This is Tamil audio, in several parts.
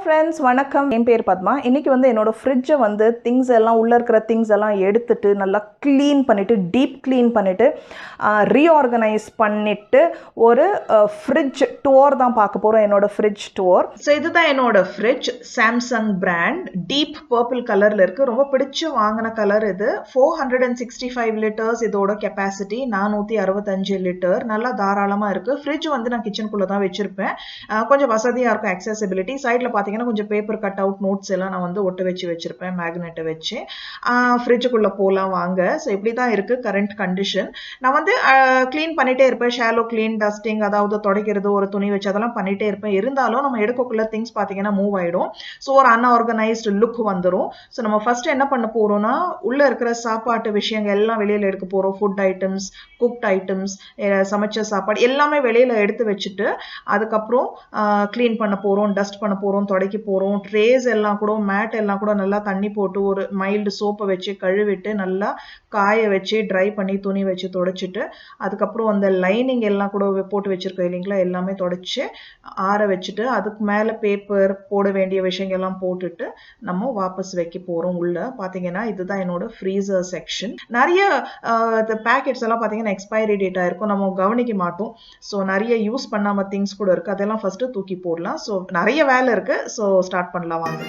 friends, வணக்கம். என் பேர் பத்மா. இன்னைக்கு வந்து என்னோட ஃப்ரிட்ஜை வந்து திங்ஸ் எல்லாம் உள்ள இருக்கிற திங்ஸ் எல்லாம் எடுத்துட்டு நல்லா க்ளீன் பண்ணிட்டு டீப் க்ளீன் பண்ணிட்டு ரீஆர்கனைஸ் பண்ணிட்டு ஒரு ஃப்ரிட்ஜ் டூர் தான் பார்க்க போறோம். என்னோட ஃப்ரிட்ஜ் டூர். ஸோ இதுதான் என்னோட fridge. Samsung brand, deep purple கலர்ல இருக்கு. ரொம்ப பிடிச்சு வாங்கின கலர் இது. 465 லிட்டர்ஸ் இதோட கெப்பாசிட்டி. 465 லிட்டர். நல்லா தாராளமா இருக்கு. ஃப்ரிட்ஜ் வந்து நான் கிச்சனுக்குள்ள தான் வச்சிருப்பேன். கொஞ்சம் வசதியா இருக்கும். accessibility சைடில் பார்த்தீங்கன்னா கொஞ்சம் பேப்பர் கட் அவுட் நோட்ஸ் எல்லாம் நான் வந்து ஒட்ட வச்சிருப்பேன் மேக்னெட்டை வச்சு. ஃப்ரிட்ஜுக்குள்ளே போகலாம் வாங்க. ஸோ இப்படி தான் இருக்குது கரண்ட் கண்டிஷன். நான் வந்து க்ளீன் பண்ணிகிட்டே இருப்பேன். ஷாலோ க்ளீன், டஸ்டிங், அதாவது துடைக்கிறது, ஒரு துணி வச்சு அதெல்லாம் பண்ணிகிட்டே இருப்பேன். இருந்தாலும் நம்ம எடுக்கக்குள்ள திங்ஸ் பார்த்தீங்கன்னா மூவ் ஆகிடும். ஸோ ஒரு அன்ஆர்கனைஸ்டு லுக் வந்துடும். ஸோ நம்ம ஃபர்ஸ்ட் என்ன பண்ண போகிறோம்னா, உள்ளே இருக்கிற சாப்பாட்டு விஷயங்கள் எல்லாம் வெளியில் எடுக்க போகிறோம். ஃபுட் ஐட்டம்ஸ், குக்ட் ஐட்டம்ஸ், சமைச்ச சாப்பாடு எல்லாமே வெளியில் எடுத்து வச்சுட்டு அதுக்கப்புறம் க்ளீன் பண்ண போகிறோம், டஸ்ட் பண்ண போகிறோம், துடைக்க போகிறோம். ட்ரேஸ் எல்லாம் கூட, மேட் எல்லாம் கூட நல்லா தண்ணி போட்டு ஒரு மைல்டு சோப்பை வச்சு கழுவிட்டு நல்லா காய வச்சு ட்ரை பண்ணி துணி வச்சு துடைச்சிட்டு அதுக்கப்புறம் அந்த லைனிங் எல்லாம் கூட போட்டு வச்சிருக்கோம் இல்லைங்களா, எல்லாமே துடைச்சி ஆற வச்சுட்டு அதுக்கு மேலே பேப்பர் போட வேண்டிய விஷயங்கள்லாம் போட்டுட்டு நம்ம வாபஸ் வைக்க போகிறோம். உள்ள பார்த்தீங்கன்னா இதுதான் என்னோட ஃப்ரீசர் செக்ஷன். நிறைய பேக்கெட்ஸ் எல்லாம் பார்த்தீங்கன்னா எக்ஸ்பைரி டேட் ஆயிருக்கும், நம்ம கவனிக்க மாட்டோம். ஸோ நிறைய யூஸ் பண்ணாமல் திங்ஸ் கூட இருக்குது. அதெல்லாம் ஃபஸ்ட்டு தூக்கி போடலாம். ஸோ நிறைய வேலை இருக்குது. ஸோ ஸ்டார்ட் பண்ணலாம் வாங்க.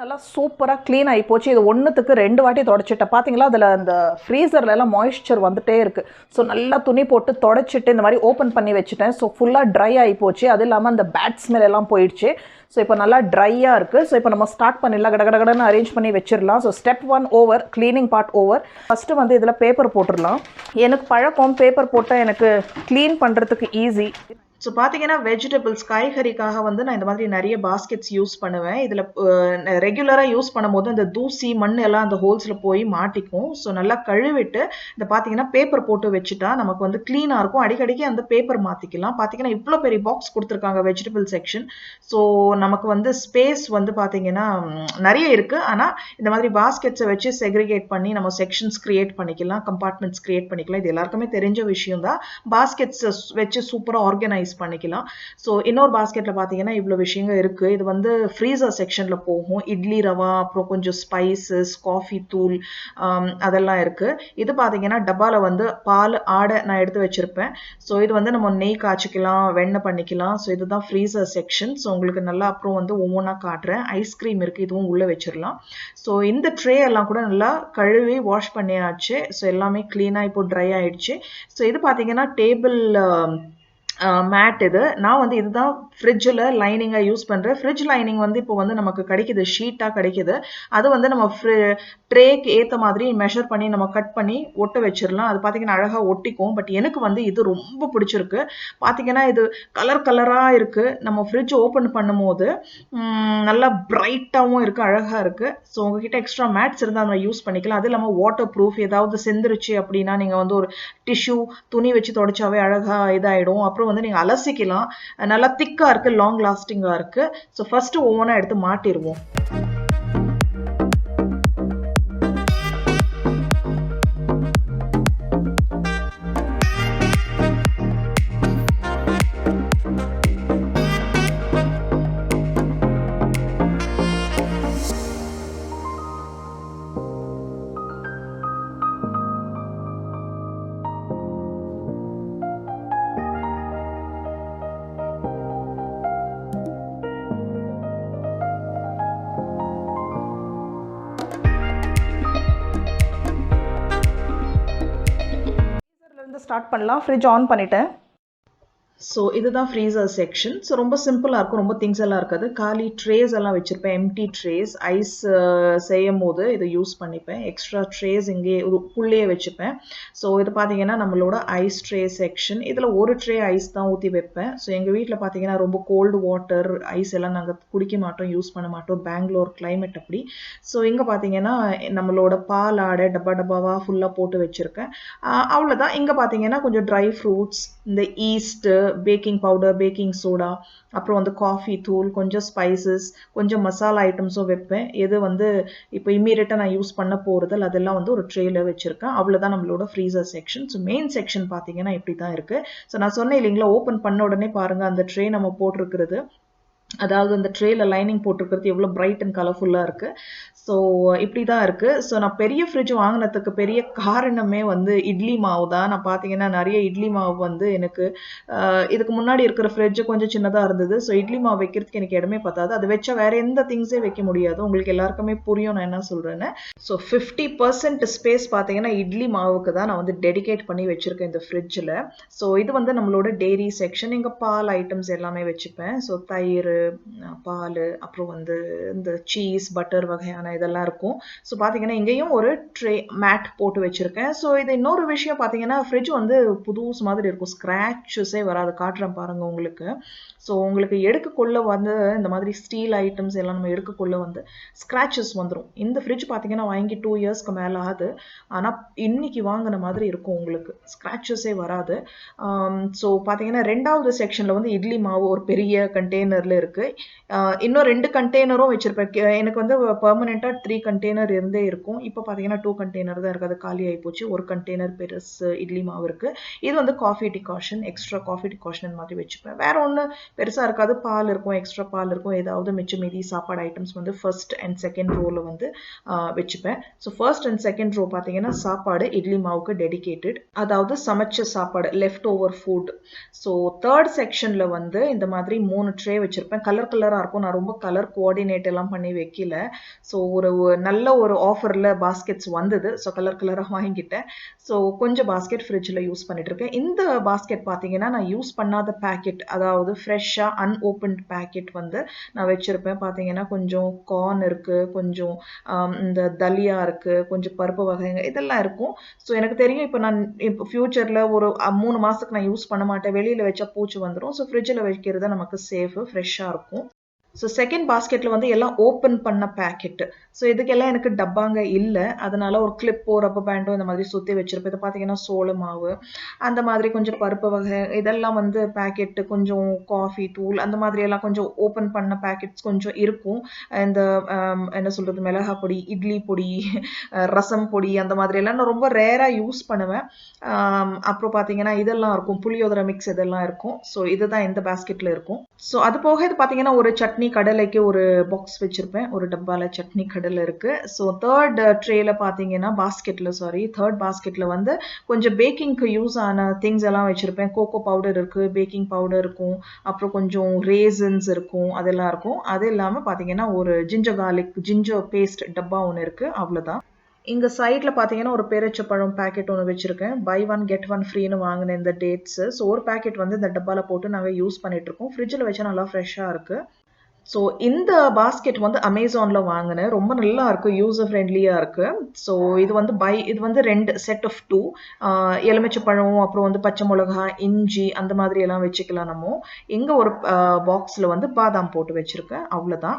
நல்லா சூப்பராக க்ளீன் ஆகி போச்சு. இது ஒன்றுத்துக்கு 2 வாட்டி தொடச்சிட்டேன். பார்த்தீங்களா, அதில் அந்த ஃப்ரீசரில் எல்லாம் மாய்ஸ்சர் வந்துட்டே இருக்குது. ஸோ நல்லா துணி போட்டு தொடச்சிட்டு இந்த மாதிரி ஓப்பன் பண்ணி வச்சுட்டேன். ஸோ ஃபுல்லாக ட்ரை ஆகி போச்சு. அது இல்லாமல் அந்த பேட் ஸ்மெல் எல்லாம் போயிடுச்சு. ஸோ இப்போ நல்லா ட்ரையாக இருக்குது. ஸோ இப்போ நம்ம ஸ்டார்ட் பண்ணிடலாம். கடகடன்னு அரேஞ்ச் பண்ணி வச்சிடலாம். So step 1 over, cleaning part over. First வந்து இதில் பேப்பர் போட்டுடலாம். எனக்கு பழக்கம், பேப்பர் போட்டால் எனக்கு க்ளீன் பண்ணுறதுக்கு ஈஸி. ஸோ பார்த்தீங்கன்னா வெஜிடபிள்ஸ், காய்கறிக்காக வந்து நான் இந்த மாதிரி நிறைய பாஸ்கெட்ஸ் யூஸ் பண்ணுவேன். இதில் ரெகுலராக யூஸ் பண்ணும்போது அந்த தூசி மண் எல்லாம் அந்த ஹோல்ஸில் போய் மாட்டிக்கும். ஸோ நல்லா கழுவிட்டு இந்த பார்த்தீங்கன்னா பேப்பர் போட்டு வச்சுட்டா நமக்கு வந்து க்ளீனாக இருக்கும். அடிக்கடிக்கு அந்த பேப்பர் மாற்றிக்கலாம். பார்த்தீங்கன்னா இவ்வளோ பெரிய பாக்ஸ் கொடுத்துருக்காங்க வெஜிடபிள் செக்ஷன். ஸோ நமக்கு வந்து ஸ்பேஸ் வந்து பார்த்தீங்கன்னா நிறைய இருக்குது. ஆனால் இந்த மாதிரி பாஸ்கெட்ஸை வச்சு செக்ரிகேட் பண்ணி நம்ம செக்ஷன்ஸ் க்ரியேட் பண்ணிக்கலாம், கம்பார்ட்மெண்ட்ஸ் க்ரியேட் பண்ணிக்கலாம். இது எல்லாருக்குமே தெரிஞ்ச விஷயம் தான். பாஸ்கெட்ஸ் வச்சு சூப்பராக ஆர்கனைஸ் பண்ணிக்கலாம். ஸோ இன்னொரு பாஸ்கெட்ல பார்த்தீங்கன்னா இவ்வளோ விஷயங்கள் இருக்கு. இது வந்து ஃப்ரீசர் செக்ஷன்ல போகும். இட்லி ரவா, அப்புறம் கொஞ்சம் ஸ்பைசஸ், காஃபி தூள், அதெல்லாம் இருக்கு. இது பார்த்தீங்கன்னா டப்பால வந்து பால் ஆடை நான் எடுத்து வச்சிருப்பேன். ஸோ இது வந்து நம்ம நெய் காய்ச்சிக்கலாம், வெண்ணெய் பண்ணிக்கலாம். ஸோ இதுதான் ஃப்ரீசர் செக்ஷன். ஸோ உங்களுக்கு நல்லா அப்புறம் வந்து ஒவ்வொன்றா காட்டுறேன். ஐஸ்கிரீம் இருக்கு, இதுவும் உள்ள வச்சிடலாம். ஸோ இந்த ட்ரே எல்லாம் கூட நல்லா கழுவி வாஷ் பண்ணியாச்சு. ஸோ எல்லாமே கிளீனா இப்போ ட்ரை ஆயிடுச்சு. ஸோ இது பார்த்தீங்கன்னா டேபிள் மேட். இது நான் வந்து இதுதான் ஃப்ரிட்ஜில் லைனிங்காக யூஸ் பண்ணுறேன். ஃப்ரிட்ஜ் லைனிங் வந்து இப்போ வந்து நமக்கு கிடைக்குது, ஷீட்டாக கிடைக்குது. அது வந்து நம்ம ட்ரேக்கு ஏற்ற மாதிரி மெஷர் பண்ணி நம்ம கட் பண்ணி ஒட்ட வச்சிடலாம். அது பார்த்தீங்கன்னா அழகாக ஒட்டிக்கும். பட் எனக்கு வந்து இது ரொம்ப பிடிச்சிருக்கு. பார்த்தீங்கன்னா இது கலராக இருக்குது. நம்ம ஃப்ரிட்ஜ் ஓப்பன் பண்ணும்போது நல்லா பிரைட்டாகவும் இருக்குது, அழகாக இருக்குது. ஸோ உங்ககிட்ட எக்ஸ்ட்ரா மேட்ஸ் இருந்தால் நம்ம யூஸ் பண்ணிக்கலாம். அது இல்லாமல் வாட்டர் ப்ரூஃப். ஏதாவது செந்துருச்சு அப்படின்னா நீங்கள் வந்து ஒரு டிஷ்யூ துணி வச்சு தொடச்சாவே அழகாக இதாகிடும். அப்புறம் வந்து நீங்கள் அலசிக்கலாம். நல்லா திக்காக இருக்குது, லாங் லாஸ்டிங்காக இருக்குது. ஸோ ஃபஸ்ட்டு ஒவ்வொன்றா எடுத்து மாட்டிடுவோம். ஸ்டார்ட் பண்ணலாம். ஃப்ரிட்ஜ் ஆன் பண்ணிட்டேன். ஸோ இதுதான் ஃப்ரீசர் செக்ஷன். ஸோ ரொம்ப சிம்பிளாக இருக்கும், ரொம்ப திங்ஸ் எல்லாம் இருக்காது. காலி ட்ரேஸ் எல்லாம் வச்சுருப்பேன், எம்டி ட்ரேஸ். ஐஸ் செய்யும் போது இதை யூஸ் பண்ணிப்பேன். எக்ஸ்ட்ரா ட்ரேஸ் இங்கே உள்ளே வச்சுப்பேன். ஸோ இது பார்த்தீங்கன்னா நம்மளோட ஐஸ் ட்ரே செக்ஷன். இதில் ஒரு ட்ரே ஐஸ் தான் ஊற்றி வைப்பேன். ஸோ எங்கள் வீட்டில் பார்த்தீங்கன்னா ரொம்ப கோல்டு வாட்டர் ஐஸ் எல்லாம் நாங்கள் குடிக்க மாட்டோம், யூஸ் பண்ண மாட்டோம். பெங்களூர் கிளைமேட் அப்படி. ஸோ இங்கே பார்த்தீங்கன்னா நம்மளோட பால் ஆடை டப்பா டப்பாவாக ஃபுல்லாக போட்டு வச்சுருக்கேன். அவ்வளோதான். இங்கே பார்த்தீங்கன்னா கொஞ்சம் ட்ரை ஃப்ரூட்ஸ், இந்த yeast, baking powder, baking soda, அப்புறம் வந்து காஃபி தூள், கொஞ்சம் ஸ்பைசஸ், கொஞ்சம் மசாலா ஐட்டம்ஸும் வைப்பேன். எது வந்து இப்போ இம்மீடியட்டாக நான் யூஸ் பண்ண போகிறது அதெல்லாம் வந்து ஒரு ட்ரேல வச்சுருக்கேன். அவ்வளோதான் நம்மளோட freezer section. So main section பார்த்தீங்கன்னா இப்படி தான் இருக்குது. ஸோ நான் சொன்னேன் இல்லைங்களா, ஓப்பன் பண்ண உடனே பாருங்கள் அந்த ட்ரே நம்ம போட்டிருக்கிறது, அதாவது அந்த ட்ரேல லைனிங் போட்டிருக்கிறது எவ்வளோ பிரைட் அண்ட் கலர்ஃபுல்லாக இருக்குது. ஸோ இப்படி தான் இருக்குது. ஸோ நான் பெரிய ஃப்ரிட்ஜ் வாங்கினதுக்கு பெரிய காரணமே வந்து இட்லி மாவு தான். நான் பார்த்தீங்கன்னா நிறைய இட்லி மாவு வந்து எனக்கு இதுக்கு முன்னாடி இருக்கிற ஃப்ரிட்ஜ் கொஞ்சம் சின்னதாக இருந்தது. ஸோ இட்லி மாவு வைக்கிறதுக்கு எனக்கு இடமே பத்தாது. அது வச்சா வேறு எந்த திங்ஸே வைக்க முடியாது. உங்களுக்கு எல்லாருக்குமே புரியும் நான் என்ன சொல்கிறேன்னு. ஸோ 50% ஸ்பேஸ் பார்த்தீங்கன்னா இட்லி மாவுக்கு தான் நான் வந்து டெடிகேட் பண்ணி வச்சுருக்கேன் இந்த ஃப்ரிட்ஜில். ஸோ இது வந்து நம்மளோட டெய்ரி செக்ஷன். இங்கே பால் ஐட்டம்ஸ் எல்லாமே வச்சுப்பேன். ஸோ தயிர், பால், அப்புறம் வந்து இந்த சீஸ், பட்டர் வகையான இதெல்லாம் இருக்கும். ஸோ பார்த்தீங்கன்னா இங்கேயும் ஒரு ட்ரே மேட் போட்டு வச்சுருக்கேன். ஸோ இது இன்னொரு விஷயம் பார்த்தீங்கன்னா ஃப்ரிட்ஜ் வந்து புதுசு மாதிரி இருக்கும், ஸ்க்ராச்சஸே வராது. காட்டுறேன் பாருங்கள் உங்களுக்கு. ஸோ உங்களுக்கு எடுக்கக்குள்ள வந்து இந்த மாதிரி ஸ்டீல் ஐட்டம்ஸ் எல்லாம் நம்ம எடுக்கக்குள்ள வந்து ஸ்க்ராச்சஸ் வந்துடும். இந்த ஃப்ரிட்ஜ் பார்த்தீங்கன்னா வாங்கி 2 இயர்ஸ்க்கு மேலே ஆகுது. ஆனால் இன்னைக்கு வாங்கின மாதிரி இருக்கும், உங்களுக்கு ஸ்க்ராச்சஸே வராது. ஸோ பார்த்தீங்கன்னா ரெண்டாவது செக்ஷனில் வந்து இட்லி மாவு ஒரு பெரிய கண்டெய்னரில் இருக்குது. இன்னும் 2 கண்டெய்னரும் வச்சுருப்பேன். எனக்கு வந்து பெர்மனெண்ட்டாக 3 கண்டெய்னர் இருந்தே இருக்கும். இப்போ பார்த்தீங்கன்னா 2 கண்டெய்னர் தான் இருக்குது, அது காலி ஆகி போச்சு. ஒரு கண்டெய்னர் பெருசு இட்லி மாவு இருக்குது. இது வந்து coffee decoction, extra coffee decoction மாதிரி வச்சுப்பேன். வேறு ஒன்று பெருசாக இருக்காது. பால் இருக்கும், எக்ஸ்ட்ரா பால் இருக்கும். ஏதாவது மிச்சம் மீதி சாப்பாடு ஐட்டம்ஸ் வந்து ஃபர்ஸ்ட் அண்ட் செகண்ட் ரோவில் வந்து வச்சுப்பேன். So first and second row பார்த்தீங்கன்னா சாப்பாடு இட்லி மாவுக்கு டெடிகேட்டட், அதாவது சமைச்ச சாப்பாடு, left over food. So third செக்ஷனில் வந்து இந்த மாதிரி 3 ட்ரே வச்சுருப்பேன். கலர் கலராக இருக்கும். நான் ரொம்ப கலர் கோஆர்டினேட் எல்லாம் பண்ணி வைக்கல. ஸோ ஒரு நல்ல ஒரு ஆஃபரில் பாஸ்கெட்ஸ் வந்தது. ஸோ கலர் கலராக வாங்கிட்டேன். ஸோ கொஞ்சம் பாஸ்கெட் ஃப்ரிட்ஜில் யூஸ் பண்ணிட்டு இருக்கேன். இந்த பாஸ்கெட் பார்த்தீங்கன்னா நான் யூஸ் பண்ணாத பேக்கெட், அதாவது ஃப்ரெஷ்ஷாக அன்ஓப்பன்ட் பேக்கெட் வந்து நான் வச்சுருப்பேன். பார்த்தீங்கன்னா கொஞ்சம் கார்ன் இருக்குது, கொஞ்சம் இந்த தலியா இருக்குது, கொஞ்சம் பருப்பு வகைங்க இதெல்லாம் இருக்கும். ஸோ எனக்கு தெரியும் இப்போ நான் இப்போ ஃப்யூச்சரில் ஒரு 3 மாதத்துக்கு நான் யூஸ் பண்ண மாட்டேன், வெளியில் வச்சா பூச்சி வந்துடும். ஸோ ஃப்ரிட்ஜில் வைக்கிறது நமக்கு சேஃபு, ஃப்ரெஷ்ஷாக இருக்கும். ஸோ செகண்ட் பாஸ்கெட்டில் வந்து எல்லாம் ஓப்பன் பண்ண பேக்கெட்டு. ஸோ இதுக்கெல்லாம் எனக்கு டப்பாங்க இல்லை, அதனால ஒரு கிளிப்போ ரப்பர் பேண்டோ இந்த மாதிரி சுற்றி வச்சுருப்பேன். இதை பார்த்தீங்கன்னா சோள மாவு, அந்த மாதிரி கொஞ்சம் பருப்பு வகை இதெல்லாம் வந்து பேக்கெட்டு, கொஞ்சம் காஃபி தூள், அந்த மாதிரியெல்லாம் கொஞ்சம் ஓப்பன் பண்ண பேக்கெட்ஸ் கொஞ்சம் இருக்கும். இந்த என்ன சொல்கிறது, மிளகா பொடி, இட்லி பொடி, ரசம் பொடி, அந்த மாதிரியெல்லாம் நான் ரொம்ப ரேராக யூஸ் பண்ணுவேன். அப்புறம் பார்த்தீங்கன்னா இதெல்லாம் இருக்கும், புளியோதரை மிக்ஸ் இதெல்லாம் இருக்கும். ஸோ இதுதான் இந்த பாஸ்கெட்டில் இருக்கும். ஸோ அது போக இது பார்த்தீங்கன்னா ஒரு சட்னி கடலைக்கு ஒரு பாக்ஸ் வச்சுருப்பேன், ஒரு டப்பாவில் சட்னி கடலை இருக்குது. ஸோ தேர்ட் ட்ரேயில் பார்த்தீங்கன்னா தேர்ட் பாஸ்கெட்டில் வந்து கொஞ்சம் பேக்கிங்க்கு யூஸ் ஆன திங்ஸ் எல்லாம் வச்சுருப்பேன். கோகோ பவுடர் இருக்குது, பேக்கிங் பவுடர் இருக்கும், அப்புறம் கொஞ்சம் ரேசன்ஸ் இருக்கும், அதெல்லாம் இருக்கும். அது இல்லாமல் பார்த்தீங்கன்னா ஒரு ஜிஞ்சர் பேஸ்ட் டப்பா ஒன்று இருக்குது, அவ்வளோதான். இங்கே சைடில் பார்த்தீங்கன்னா ஒரு பேரிச்சப்பழம் பேக்கெட் ஒன்று வச்சுருக்கேன். பை 1 get 1 ஃப்ரீன்னு வாங்கினேன் இந்த டேட்ஸு. ஸோ ஒரு பேக்கெட் வந்து இந்த டப்பாவில் போட்டு நாங்கள் யூஸ் பண்ணிகிட்ருக்கோம். ஃப்ரிட்ஜில் வச்சா நல்லா ஃப்ரெஷ்ஷாக இருக்குது. ஸோ இந்த பாஸ்கெட் வந்து அமேசானில் வாங்கினேன், ரொம்ப நல்லா இருக்குது, யூசர் ஃப்ரெண்ட்லியாக இருக்குது. ஸோ இது வந்து 2 செட் ஆஃப் 2 எலுமிச்சப்பழம், அப்புறம் வந்து பச்சை மிளகா, இஞ்சி, அந்த மாதிரி எல்லாம் வச்சுக்கலாம் நம்ம. இங்கே ஒரு பாக்ஸில் வந்து பாதாம் போட்டு வச்சுருக்கேன், அவ்வளோதான்.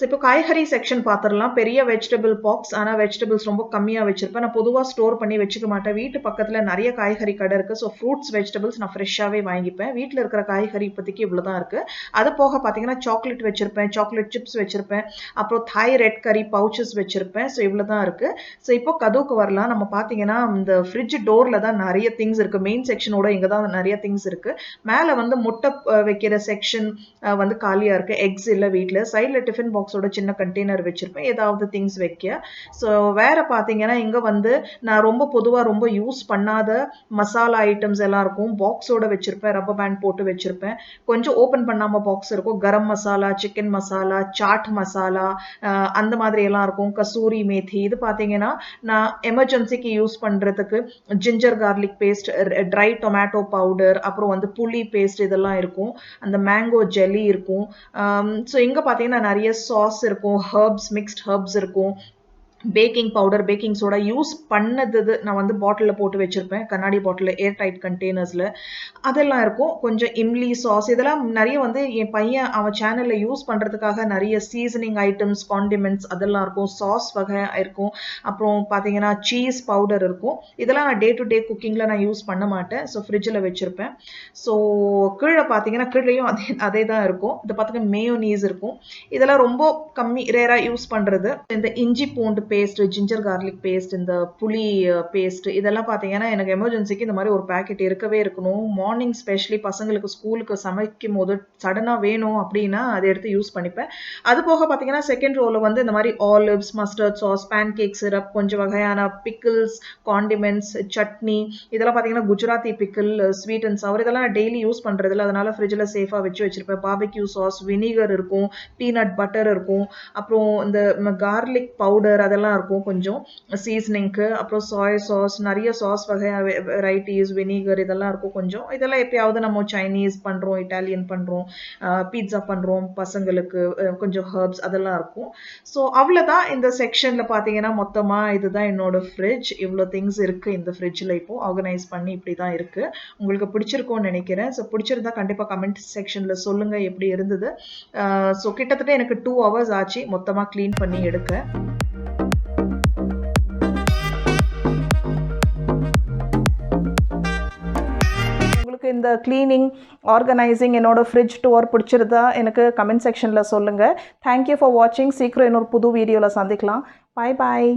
ஸோ இப்போ காய்கறி செக்ஷன் பார்த்துடலாம். பெரிய வெஜிடபிள் பாக்ஸ், ஆனால் வெஜிடபிள்ஸ் ரொம்ப கம்மியாக வச்சுருப்பேன். நான் பொதுவாக ஸ்டோர் பண்ணி வச்சுக்க மாட்டேன். வீட்டு பக்கத்தில் நிறைய காய்கறி கடை இருக்குது. ஸோ ஃப்ரூட்ஸ் வெஜிடபிள்ஸ் நான் ஃப்ரெஷ்ஷாகவே வாங்கிப்பேன். வீட்டில் இருக்கிற காய்கறி இப்போதைக்கு இவ்வளோ தான் இருக்குது. அது போக பார்த்தீங்கன்னா சாக்லேட் வச்சுருப்பேன், சாக்லேட் சிப்ஸ் வச்சுருப்பேன், அப்புறம் தாய் ரெட் கறி பவுச்சஸ் வச்சுருப்பேன். ஸோ இவ்வளோ தான் இருக்குது. ஸோ இப்போ கதவுக்கு வரலாம். நம்ம பார்த்தீங்கன்னா இந்த ஃப்ரிட்ஜ் டோரில் தான் நிறைய திங்ஸ் இருக்குது. மெயின் செக்ஷனோட இங்கே தான் நிறைய திங்ஸ் இருக்குது. மேலே வந்து முட்டை வைக்கிற செக்ஷன் வந்து காலியாக இருக்குது. எக்ஸ் இல்லை வீட்டில். சைடில் டிஃபன் பாக்ஸ் பாக்ஸோட சின்ன கண்டெய்னர் வச்சுருப்பேன் ஏதாவது திங்ஸ் வைக்க. ஸோ வேறு பார்த்தீங்கன்னா இங்கே வந்து நான் ரொம்ப யூஸ் பண்ணாத மசாலா ஐட்டம்ஸ் எல்லாம் இருக்கும். பாக்ஸோட வச்சுருப்பேன், ரப்பர் பேண்ட் போட்டு வச்சுருப்பேன். கொஞ்சம் ஓப்பன் பண்ணாமல் பாக்ஸ் இருக்கும். கரம் மசாலா, சிக்கன் மசாலா, சாட் மசாலா, அந்த மாதிரி எல்லாம் இருக்கும். கசூரி மேத்தி. இது பார்த்தீங்கன்னா நான் எமர்ஜென்சிக்கு யூஸ் பண்ணுறதுக்கு ginger garlic paste, dry tomato powder, அப்புறம் வந்து புளி பேஸ்ட் இதெல்லாம் இருக்கும். அந்த மேங்கோ ஜெல்லி இருக்கும். ஸோ இங்கே பார்த்தீங்கன்னா நிறைய சாஸ் இருக்கும், ஹர்ப்ஸ், மிக்ஸ்ட் ஹர்ப்ஸ் இருக்கும், packing powder, baking soda use பண்ணது நான் வந்து பாட்டிலில் போட்டு வச்சுருப்பேன், கண்ணாடி பாட்டில், ஏர் டைட் கண்டெய்னர்ஸில். அதெல்லாம் இருக்கும். கொஞ்சம் இம்லி சாஸ் இதெல்லாம் நிறைய வந்து என் பையன் அவன் சேனலில் யூஸ் பண்ணுறதுக்காக நிறைய சீசனிங் ஐட்டம்ஸ், காண்டிமெண்ட்ஸ் அதெல்லாம் இருக்கும். சாஸ் வகை இருக்கும். அப்புறம் பார்த்தீங்கன்னா சீஸ் பவுடர் இருக்கும். இதெல்லாம் நான் டே டு டே குக்கிங்கில் நான் யூஸ் பண்ண மாட்டேன். ஸோ ஃப்ரிட்ஜில் வச்சுருப்பேன். ஸோ கீழே பார்த்தீங்கன்னா கீழேயும் அதே தான் இருக்கும். இதை பார்த்தீங்கன்னா மேயோனீஸ் இருக்கும். இதெல்லாம் ரொம்ப கம்மி, ரேராக யூஸ் பண்ணுறது. இந்த இஞ்சி பூண்டு பேஸ்ட், ஜிஞ்சர் கார்லிக் பேஸ்ட், இந்த புளி பேஸ்ட் இதெல்லாம் பார்த்தீங்கன்னா எனக்கு எமர்ஜென்சிக்கு இந்த மாதிரி ஒரு பேக்கெட் இருக்கவே இருக்கணும். மார்னிங் ஸ்பெஷலி பசங்களுக்கு ஸ்கூலுக்கு சமைக்கும் போது சடனாக வேணும் அப்படின்னா அதை எடுத்து யூஸ் பண்ணிப்பேன். அது போக பார்த்தீங்கன்னா செகண்ட் ரோவில் வந்து இந்த மாதிரி olives, mustard sauce, pancake syrup, கொஞ்சம் வகையான பிக்கிள்ஸ், காண்டிமெண்ட்ஸ், சட்னி இதெல்லாம் பார்த்தீங்கன்னா குஜராத்தி பிக்கிள், ஸ்வீட் அண்ட் சவர் இதெல்லாம் நான் டெய்லி யூஸ் பண்ணுறதில்ல. அதனால ஃப்ரிட்ஜில் சேஃபாக வச்சுருப்பேன். பார்பிக்யூ சாஸ், வினிகர் இருக்கும், பீனட் பட்டர் இருக்கும், அப்புறம் இந்த கார்லிக் பவுடர் அதெல்லாம் இருக்கும், கொஞ்சம் சீசனிங்க்கு. அப்புறம் சோயா சாஸ், நிறைய சாஸ் வகை வெரைட்டிஸ், வினிகர் இதெல்லாம் இருக்கும் கொஞ்சம். இதெல்லாம் எப்பயாவது நம்ம சைனீஸ் பண்ணுறோம், இட்டாலியன் பண்ணுறோம், பீட்சா பண்ணுறோம் பசங்களுக்கு, கொஞ்சம் ஹர்ப்ஸ் அதெல்லாம் இருக்கும். ஸோ அவ்வளோதான். இந்த செக்ஷனில் பார்த்தீங்கன்னா மொத்தமாக இதுதான் என்னோட ஃப்ரிட்ஜ். இவ்வளோ திங்ஸ் இருக்குது இந்த ஃப்ரிட்ஜில். இப்போது ஆர்கனைஸ் பண்ணி இப்படி தான் இருக்குது. உங்களுக்கு பிடிச்சிருக்கும்னு நினைக்கிறேன். ஸோ பிடிச்சிருந்தா கண்டிப்பாக கமெண்ட் செக்ஷனில் சொல்லுங்கள் எப்படி இருந்தது. ஸோ கிட்டத்தட்ட எனக்கு 2 hours ஆச்சு மொத்தமாக க்ளீன் பண்ணி எடுக்க. இந்த கிளீனிங், ஆர்கனைசிங், என்னோட ஃப்ரிட்ஜ் டூர் பிடிச்சிருந்தா எனக்கு கமெண்ட் செக்ஷனில் சொல்லுங்கள். தேங்க்யூ ஃபார் வாட்சிங். சீக்கிரம் இன்னொரு புது வீடியோவில் சந்திக்கலாம். பாய் பாய்.